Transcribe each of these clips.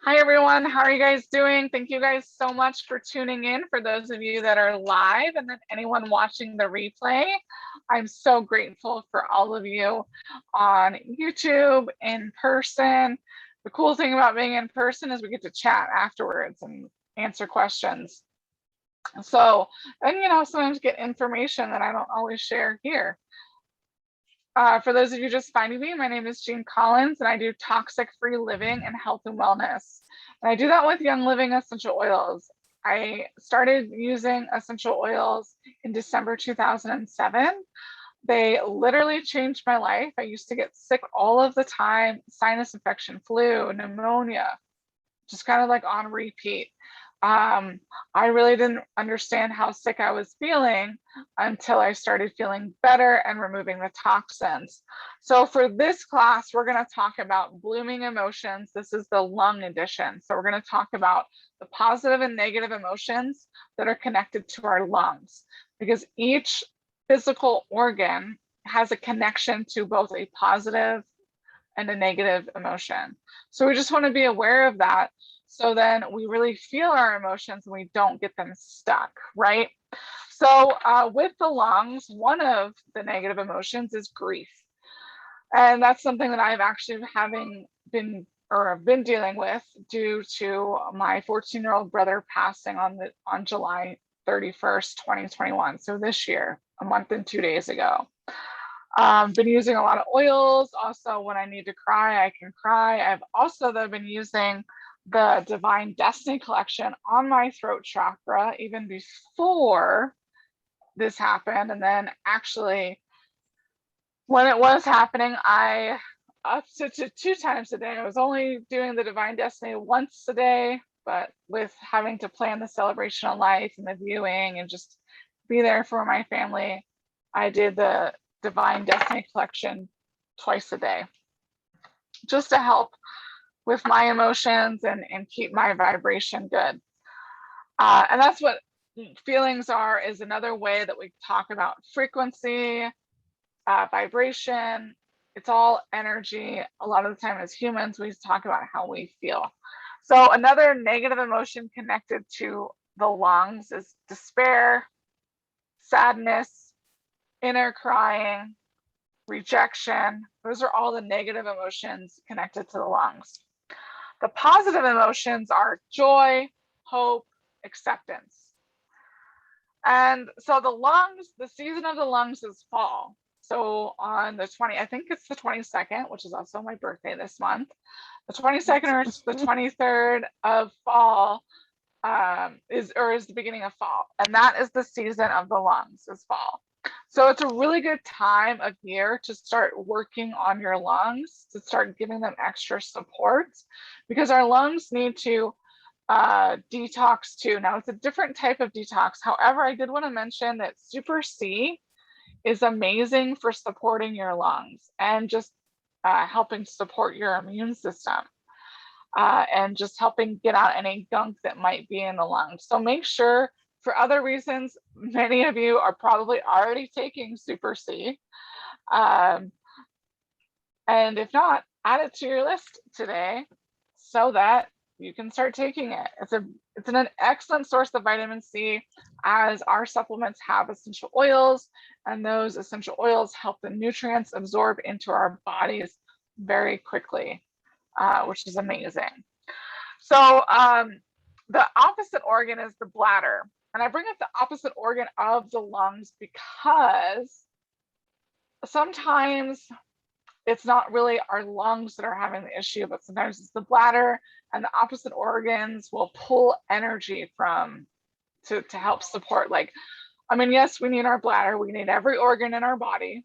Hi, everyone. How are you guys doing? Thank you guys so much for tuning in. For those of you that are live and then anyone watching the replay, I'm so grateful for all of you on YouTube, in person. The cool thing about being in person is we get to chat afterwards and answer questions. So, and sometimes get information that I don't always share here. For those of you just finding me, my name is Jean Collins, and I do toxic-free living and health and wellness. And I do that with Young Living essential oils. I started using essential oils in December 2007. They literally changed my life. I used to get sick all of the time, sinus infection, flu, pneumonia, just kind of like on repeat. I really didn't understand how sick I was feeling until I started feeling better and removing the toxins. So for this class, we're going to talk about blooming emotions. This is the lung edition. So we're going to talk about the positive and negative emotions that are connected to our lungs, because each physical organ has a connection to both a positive and a negative emotion. So we just want to be aware of that, so then we really feel our emotions and we don't get them stuck, right? So with the lungs, one of the negative emotions is grief. And that's something that I've actually been dealing with due to my 14-year-old brother passing on July 31st, 2021. So this year, a month and 2 days ago. Been using a lot of oils. Also, when I need to cry, I can cry. I've also though been using the Divine Destiny collection on my throat chakra even before this happened. And then actually, when it was happening, I up to 2 times a day. I was only doing the Divine Destiny once a day, but with having to plan the celebration of life and the viewing and just be there for my family, I did the Divine Destiny collection twice a day, just to help with my emotions and keep my vibration good. And that's what feelings are, is another way that we talk about frequency, vibration. It's all energy. A lot of the time as humans, we talk about how we feel. So another negative emotion connected to the lungs is despair, sadness, inner crying, rejection. Those are all the negative emotions connected to the lungs. The positive emotions are joy, hope, acceptance. And so the lungs, the season of the lungs is fall. So on the I think it's the 22nd, which is also my birthday this month, the 22nd or the 23rd of fall is the beginning of fall. And that is the season of the lungs, is fall. So it's a really good time of year to start working on your lungs, to start giving them extra support, because our lungs need to detox too. Now it's a different type of detox. However, I did want to mention that Super C is amazing for supporting your lungs and just helping support your immune system. And just helping get out any gunk that might be in the lungs. So make sure, for other reasons, many of you are probably already taking Super C. And if not, add it to your list today so that you can start taking it. It's an excellent source of vitamin C, as our supplements have essential oils, and those essential oils help the nutrients absorb into our bodies very quickly. Which is amazing. So the opposite organ is the bladder. And I bring up the opposite organ of the lungs because sometimes it's not really our lungs that are having the issue, but sometimes it's the bladder, and the opposite organs will pull energy from to help support. Like, I mean, yes, we need our bladder, we need every organ in our body.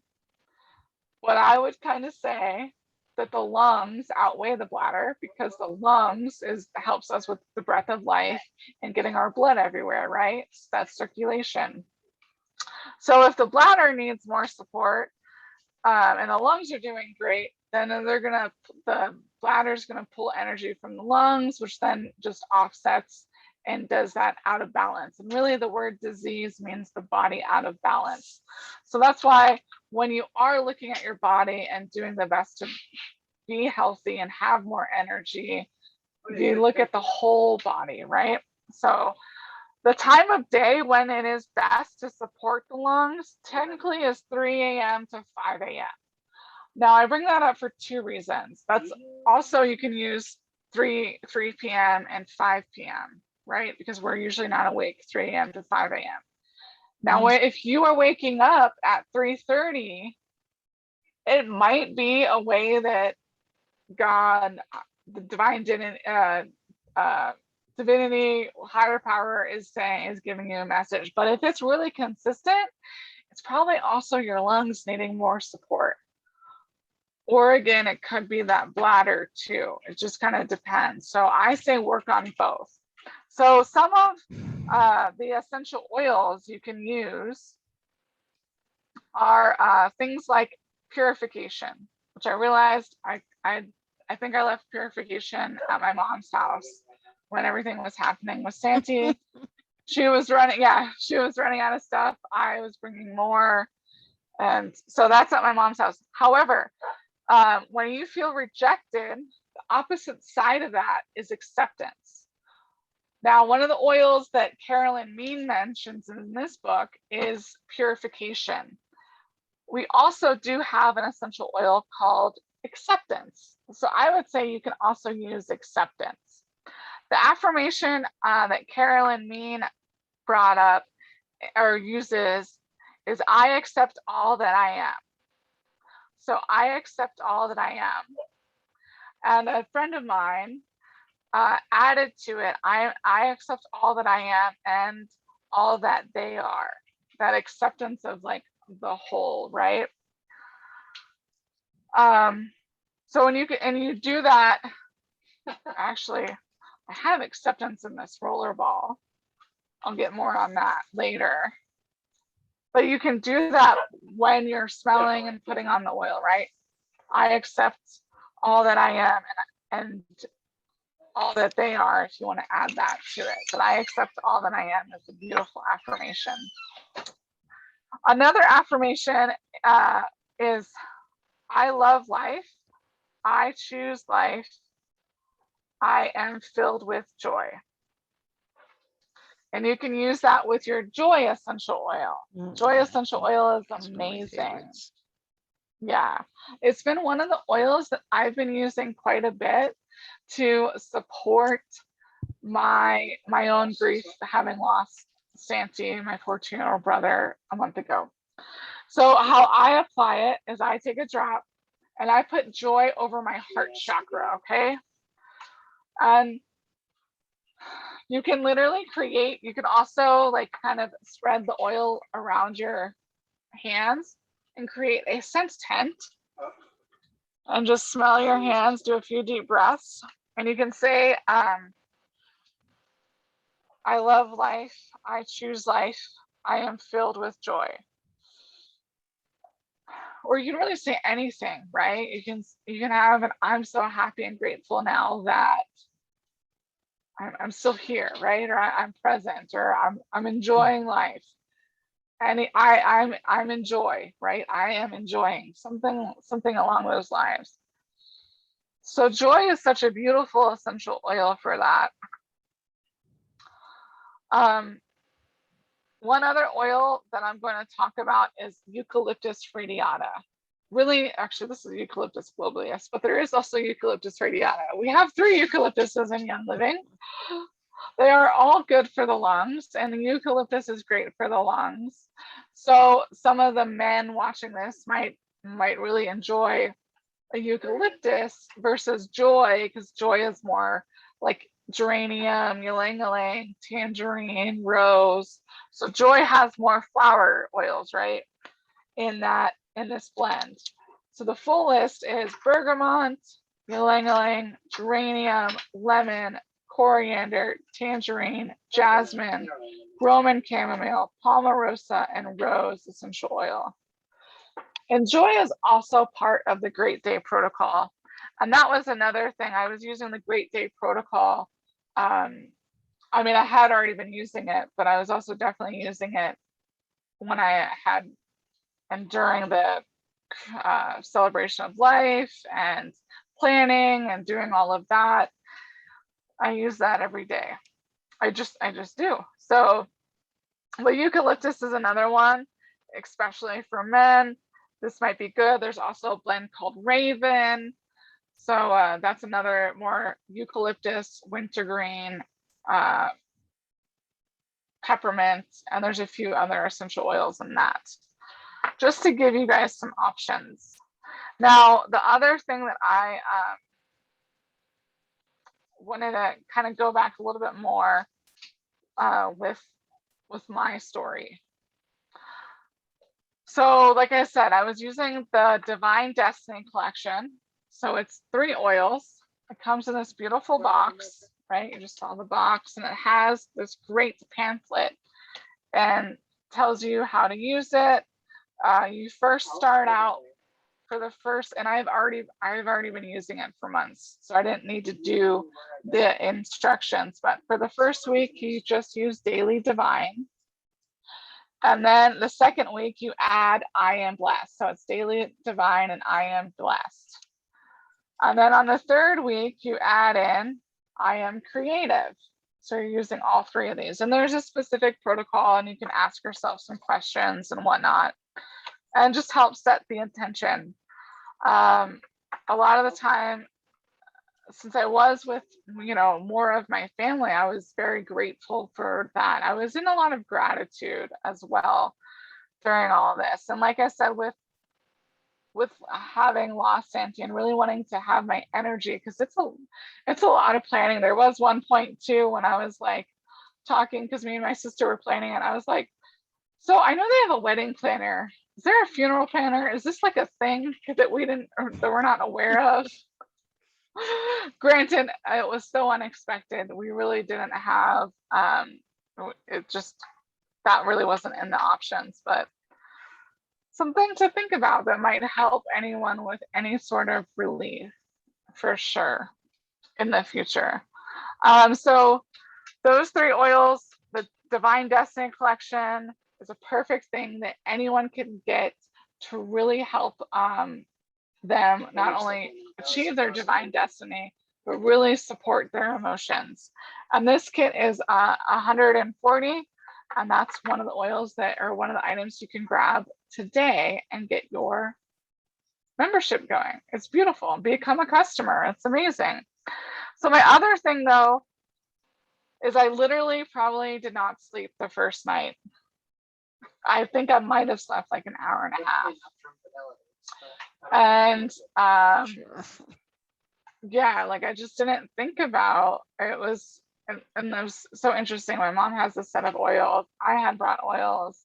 What I would kind of say that the lungs outweigh the bladder, because the lungs helps us with the breath of life and getting our blood everywhere, right? That's circulation. So if the bladder needs more support, and the lungs are doing great, then the bladder's gonna pull energy from the lungs, which then just offsets and does that out of balance. And really the word disease means the body out of balance. So that's why when you are looking at your body and doing the best to be healthy and have more energy, you look at the whole body, right? So the time of day when it is best to support the lungs technically is 3 a.m. to 5 a.m. Now I bring that up for two reasons. That's also, you can use 3 p.m. and 5 p.m., right? Because we're usually not awake 3 a.m. to 5 a.m. Now, if you are waking up at 3:30, it might be a way that God, the divine divinity, higher power is giving you a message. But if it's really consistent, it's probably also your lungs needing more support. Or again, it could be that bladder too. It just kind of depends. So I say work on both. So some of the essential oils you can use are things like purification, which I realized I think I left purification at my mom's house when everything was happening with Santi. She was running out of stuff. I was bringing more. And so that's at my mom's house. However, when you feel rejected, the opposite side of that is acceptance. Now, one of the oils that Carolyn Mean mentions in this book is purification. We also do have an essential oil called acceptance. So I would say you can also use acceptance. The affirmation that Carolyn Mean brought up or uses is I accept all that I am. So I accept all that I am. And a friend of mine added to it, I accept all that I am and all that they are. That acceptance of like the whole, right? So when you do that, actually, I have acceptance in this roller ball. I'll get more on that later. But you can do that when you're smelling and putting on the oil, right? I accept all that I am and all that they are, if you want to add that to it. But I accept all that I am is a beautiful affirmation. Another affirmation is I love life. I choose life. I am filled with joy. And you can use that with your joy essential oil. Joy essential oil is amazing. Yeah, it's been one of the oils that I've been using quite a bit to support my own grief, having lost Santi, my 14-year-old brother, a month ago. So how I apply it is I take a drop and I put joy over my heart chakra, okay? And you can literally you can also like kind of spread the oil around your hands and create a scent tent and just smell your hands, do a few deep breaths. And you can say, I love life. I choose life. I am filled with joy. Or you can really say anything, right? You can have an I'm so happy and grateful now that I'm still here, right? Or I'm present, or I'm enjoying life. And I'm in joy, right? I am enjoying something along those lines. So joy is such a beautiful essential oil for that. One other oil that I'm going to talk about is Eucalyptus radiata. Really, actually, this is Eucalyptus globulus, but there is also Eucalyptus radiata. We have 3 eucalyptuses in Young Living. They are all good for the lungs, and the eucalyptus is great for the lungs. So some of the men watching this might really enjoy a eucalyptus versus joy, because joy is more like geranium, ylang-ylang, tangerine, rose. So joy has more flower oils, right? In this blend. So the full list is bergamot, ylang-ylang, geranium, lemon, coriander, tangerine, jasmine, Roman chamomile, palmarosa, and rose essential oil. And joy is also part of the Great Day Protocol. And that was another thing. I was using the Great Day Protocol. I mean, I had already been using it, but I was also definitely using it when I had and during the celebration of life and planning and doing all of that. I use that every day. I just do. So the eucalyptus is another one, especially for men. This might be good. There's also a blend called Raven. So that's another more eucalyptus, wintergreen, uh, peppermint, and there's a few other essential oils in that, just to give you guys some options. Now, the other thing that I wanted to kind of go back a little bit more with my story. So like I said, I was using the Divine Destiny collection. So it's 3 oils. It comes in this beautiful box, right? You just saw the box, and it has this great pamphlet and tells you how to use it. You first start out for the first, and I've already been using it for months, so I didn't need to do the instructions. But for the first week, you just use Daily Divine. And then the second week you add I Am Blessed. So it's Daily Divine and I Am Blessed. And then on the third week you add in I Am Creative. So you're using all 3 of these. And there's a specific protocol, and you can ask yourself some questions and whatnot, and just help set the intention. A lot of the time, since I was with, more of my family, I was very grateful for that. I was in a lot of gratitude as well during all of this. And like I said, with having lost Santi and really wanting to have my energy, because it's a lot of planning. There was one point too when I was like talking, because me and my sister were planning, and I was like, so I know they have a wedding planner. Is there a funeral planner? Is this like a thing that we didn't, or that we're not aware of? Granted, it was so unexpected. We really didn't have, it just, that really wasn't in the options, but something to think about that might help anyone with any sort of relief, for sure, in the future. So those 3 oils, the Divine Destiny collection is a perfect thing that anyone can get to really help them not only achieve their divine destiny, but really support their emotions. And this kit is 140, and that's one of the oils that, or one of the items you can grab today and get your membership going. It's beautiful. Become a customer. It's amazing. So my other thing though is I literally probably did not sleep the first night. I think I might have slept like an hour and a half. And yeah, like I just didn't think about it. Was and it was so interesting. My mom has a set of oils. I had brought oils,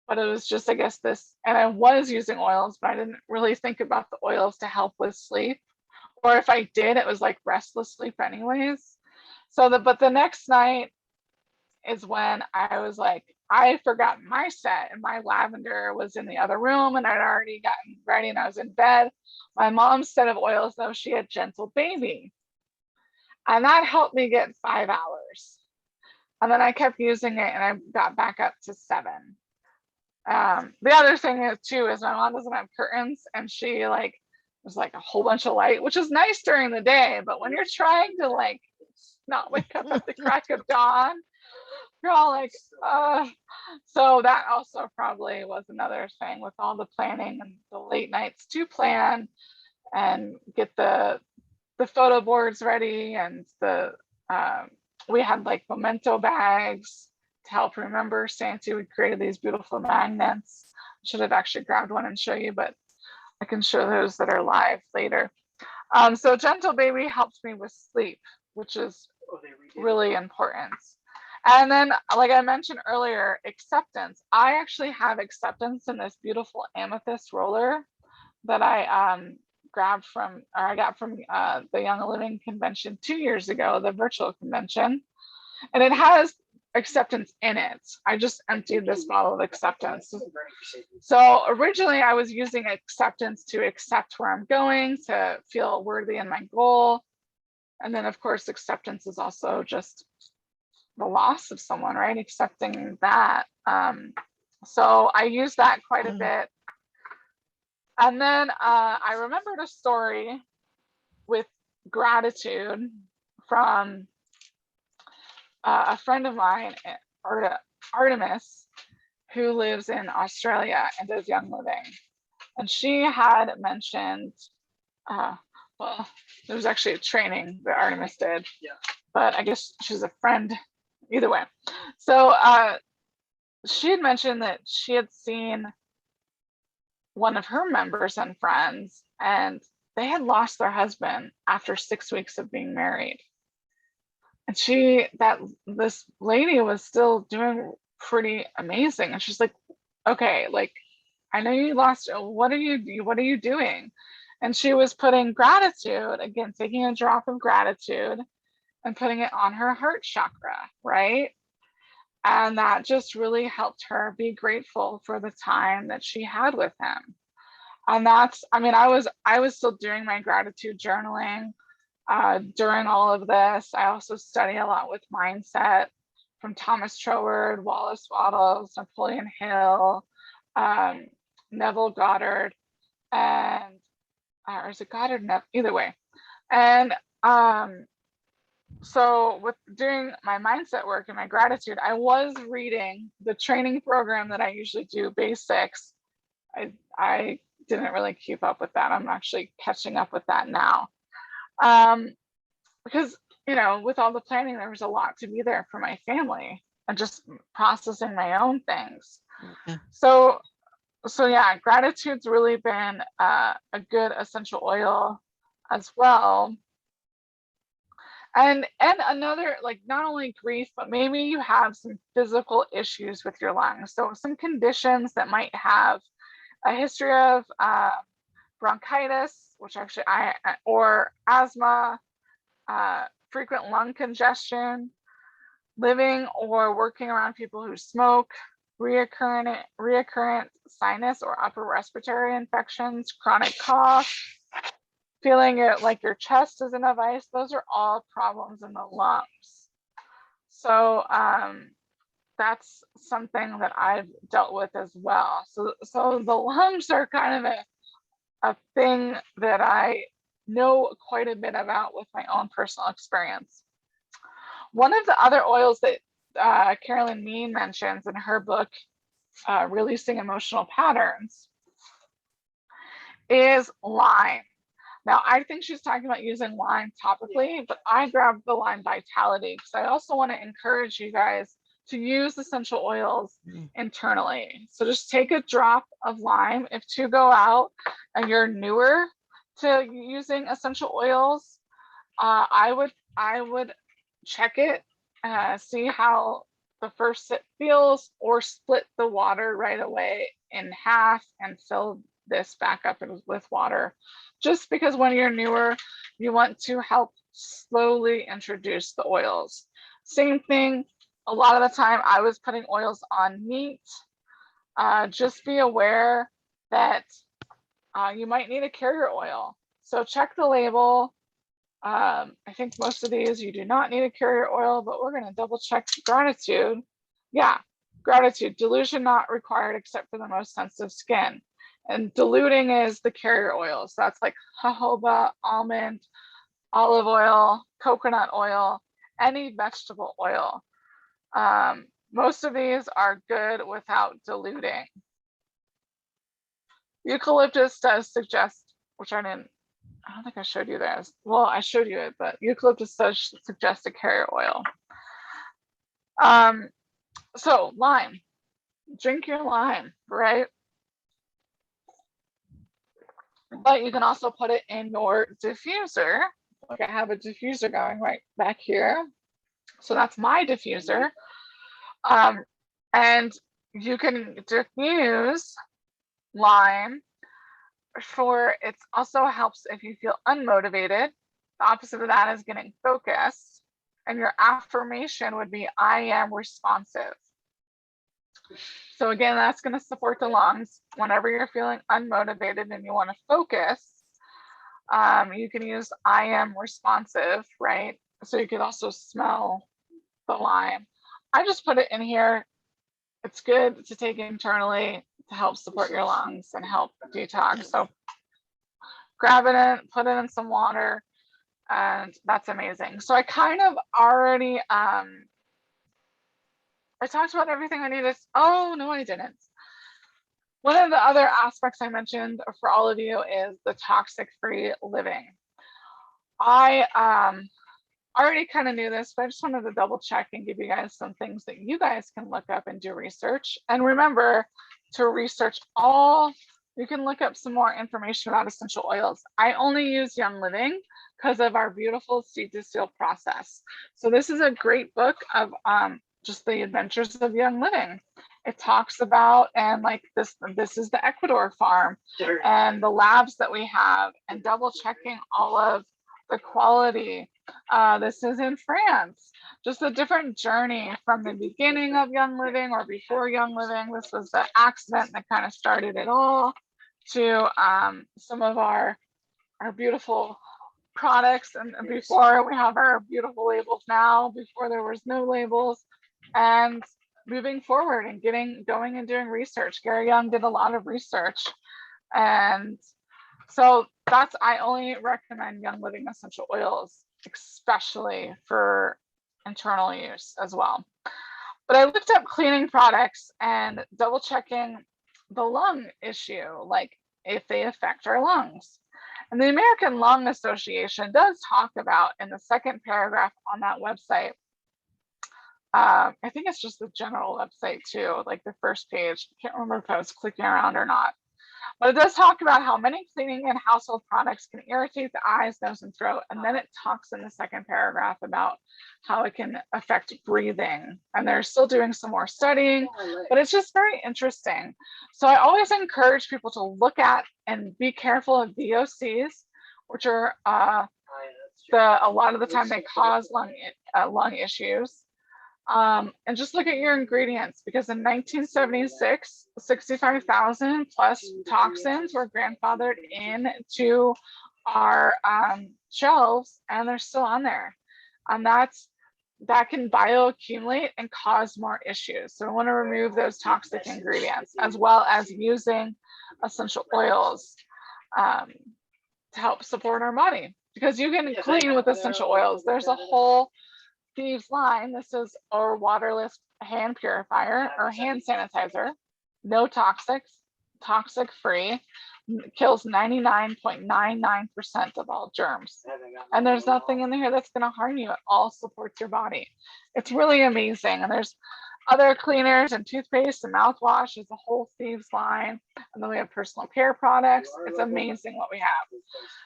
but it was just, I guess, this, and I was using oils, but I didn't really think about the oils to help with sleep. Or if I did, it was like restless sleep anyways. So but the next night is when I was like, I forgot my set, and my lavender was in the other room, and I'd already gotten ready and I was in bed. My mom's set of oils though, she had Gentle Baby, and that helped me get 5 hours. And then I kept using it and I got back up to 7. The other thing is too is my mom doesn't have curtains, and she like, there's like a whole bunch of light, which is nice during the day, but when you're trying to like not wake up at the crack of dawn, you're all like, so that also probably was another thing with all the planning and the late nights to plan and get the photo boards ready, and the we had like memento bags to help remember Santi. We created these beautiful magnets. I should have actually grabbed one and show you, but I can show those that are live later. So Gentle Baby helped me with sleep, which is really important. And then, like I mentioned earlier, acceptance. I actually have acceptance in this beautiful amethyst roller that I got from the Young Living convention 2 years ago, the virtual convention. And it has acceptance in it. I just emptied this bottle of acceptance. So originally I was using acceptance to accept where I'm going, to feel worthy in my goal. And then of course, acceptance is also just the loss of someone, right? Accepting that. So I use that quite a bit. And then I remembered a story with gratitude from a friend of mine, Artemis, who lives in Australia and does Young Living. And she had mentioned, well, there was actually a training that Artemis did, but I guess she's a friend either way. So she had mentioned that she had seen one of her members and friends, and they had lost their husband after 6 weeks of being married. And this lady was still doing pretty amazing. And she's like, okay, like, I know you lost, what are you doing? And she was putting gratitude, again, taking a drop of gratitude and putting it on her heart chakra, right? And that just really helped her be grateful for the time that she had with him. And that's, I mean, I was still doing my gratitude journaling during all of this. I also study a lot with mindset from Thomas Troward, Wallace Wattles, Napoleon Hill, Neville Goddard, and or is it Goddard? Either way. And so with doing my mindset work and my gratitude, I was reading the training program that I usually do, basics. I didn't really keep up with that. I'm actually catching up with that now. Because, you know, with all the planning, there was a lot to be there for my family and just processing my own things. Yeah. So yeah, gratitude's really been a good essential oil as well. And another, like, not only grief, but maybe you have some physical issues with your lungs. So some conditions that might have a history of bronchitis, which actually or asthma, frequent lung congestion, living or working around people who smoke, reoccurrent sinus or upper respiratory infections, chronic cough, feeling it like your chest is in a vice. Those are all problems in the lungs. So that's something that I've dealt with as well. So the lungs are kind of a thing that I know quite a bit about with my own personal experience. One of the other oils that Carolyn Mean mentions in her book, Releasing Emotional Patterns, is lime. Now, I think she's talking about using lime topically, but I grabbed the lime vitality because I also want to encourage you guys to use essential oils internally. So just take a drop of lime. If you go out and you're newer to using essential oils, I would check it, see how the first sip feels, or split the water right away in half and fill this back up with water. Just because when you're newer, you want to help slowly introduce the oils. Same thing, a lot of the time I was putting oils on meat. Just be aware that you might need a carrier oil. So check the label. I think most of these you do not need a carrier oil, but we're going to double check gratitude. Yeah, gratitude, dilution not required except for the most sensitive skin. And diluting is the carrier oils. So that's like jojoba, almond, olive oil, coconut oil, any vegetable oil. Most of these are good without diluting. Eucalyptus does suggest, which I don't think I showed you this. Well, I showed you it, but eucalyptus does suggest a carrier oil. So lime, drink your lime, right? But you can also put it in your diffuser. Like I have a diffuser going right back here. So that's my diffuser. And you can diffuse lime for, it also helps if you feel unmotivated. The opposite of that is getting focused. And your affirmation would be, I am responsive. So again, that's going to support the lungs. Whenever you're feeling unmotivated and you want to focus, you can use I am responsive, right? So you could also smell the lime. I just put it in here. It's good to take internally to help support your lungs and help detox. So grab it in, put it in some water, and that's amazing. So I kind of already, I talked about everything I needed. Oh, no, I didn't. One of the other aspects I mentioned for all of you is the toxic-free living. I already kind of knew this, but I just wanted to double check and give you guys some things that you guys can look up and do research. And remember to research you can look up some more information about essential oils. I only use Young Living because of our beautiful seed to seal process. So this is a great book of just the adventures of Young Living. It talks about, and like this is the Ecuador farm and the labs that we have, and double checking all of the quality. This is in France. Just a different journey from the beginning of Young Living or before Young Living. This was the accident that kind of started it all, to some of our beautiful products, and before we have our beautiful labels now, before there was no labels, and moving forward and going and doing research. Gary Young did a lot of research, and so I only recommend Young Living essential oils, especially for internal use as well. But I looked up cleaning products and double checking the lung issue, like if they affect our lungs. And the American Lung Association does talk about, in the second paragraph on that website, I think it's just the general website too, like the first page. I can't remember if I was clicking around or not. But it does talk about how many cleaning and household products can irritate the eyes, nose, and throat. And then it talks in the second paragraph about how it can affect breathing. And they're still doing some more studying, but it's just very interesting. So I always encourage people to look at and be careful of VOCs, which are a lot of the time they cause lung issues. And just look at your ingredients, because in 1976, 65,000 plus toxins were grandfathered into our shelves, and they're still on there. And that can bioaccumulate and cause more issues. So we want to remove those toxic ingredients, as well as using essential oils to help support our body, because you can clean with essential oils. There's a whole Thieves line. This is our waterless hand purifier or hand sanitizer. No toxics, toxic free, kills 99.99% of all germs. And there's nothing in here that's going to harm you. It all supports your body. It's really amazing. And there's other cleaners and toothpaste and mouthwash. Is a whole Thieves line. And then we have personal care products. It's amazing what we have.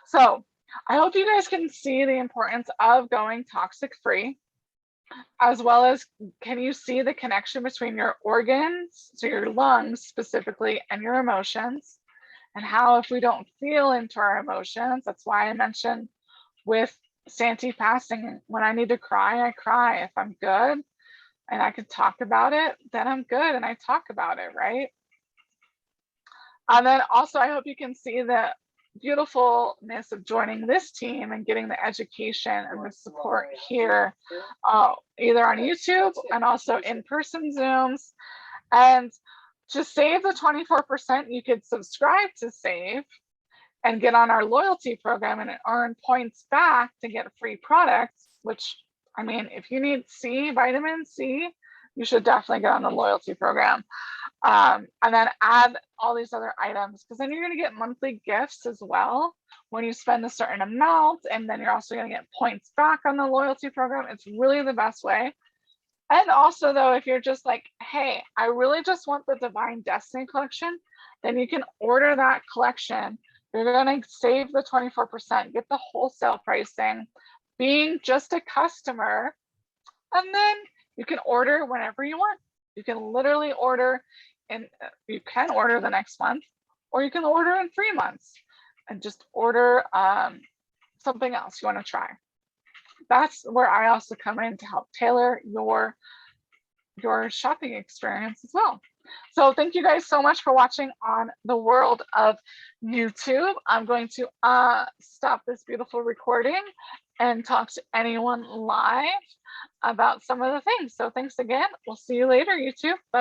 So I hope you guys can see the importance of going toxic free, as well as, can you see the connection between your organs, so your lungs specifically, and your emotions, and how if we don't feel into our emotions, that's why I mentioned with Santi passing, when I need to cry, I cry. If I'm good and I can talk about it, then I'm good and I talk about it, right? And then also, I hope you can see the beautifulness of joining this team and getting the education and the support here, either on YouTube and also in-person Zooms. And to save the 24%, you could subscribe to Save and get on our loyalty program and earn points back to get free products, which, I mean, if you need vitamin C, you should definitely get on the loyalty program. And then add all these other items, because then you're going to get monthly gifts as well when you spend a certain amount, and then you're also going to get points back on the loyalty program. It's really the best way. And also, though, if you're just like, hey, I really just want the Divine Destiny collection, then you can order that collection. You're going to save the 24%, get the wholesale pricing, being just a customer, and then you can order whenever you want. You can literally order, and you can order the next month, or you can order in 3 months and just order something else you want to try. That's where I also come in to help tailor your shopping experience as well. So thank you guys so much for watching on the world of YouTube. I'm going to stop this beautiful recording and talk to anyone live about some of the things. So thanks again. We'll see you later, YouTube. Bye.